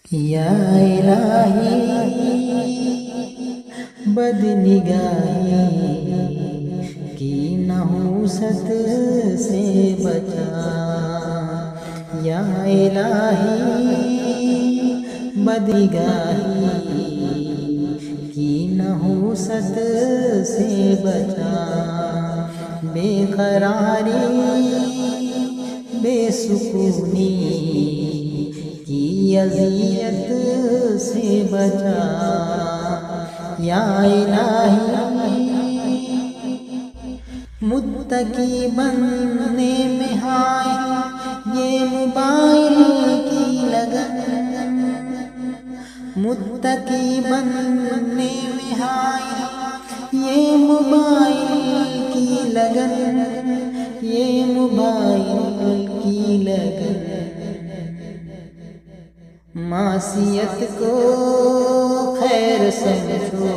یا الہی بد نگاہی کی نحوست سے بچا، یا الہی بد نگاہی کی نحوست سے بچا، بے قراری بے سکونی کی اذیت سے بچا، یا الہی متقی بننے میں ہائے یہ موبائل کی لگن، متقی بننے میں ہائے یہ موبائل کی لگن، یہ موبائل کی لگن، معصیت کو خیر سمجھو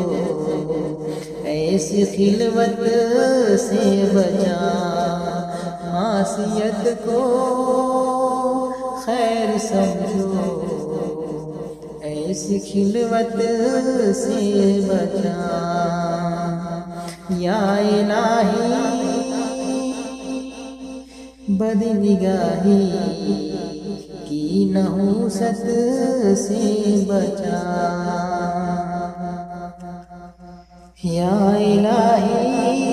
ایسی خلوت سے بچا، معصیت کو خیر سمجھو ایسی خلوت سے بچا، یا الہی بد نگاہی کی نحوست سے بچا، یا الہی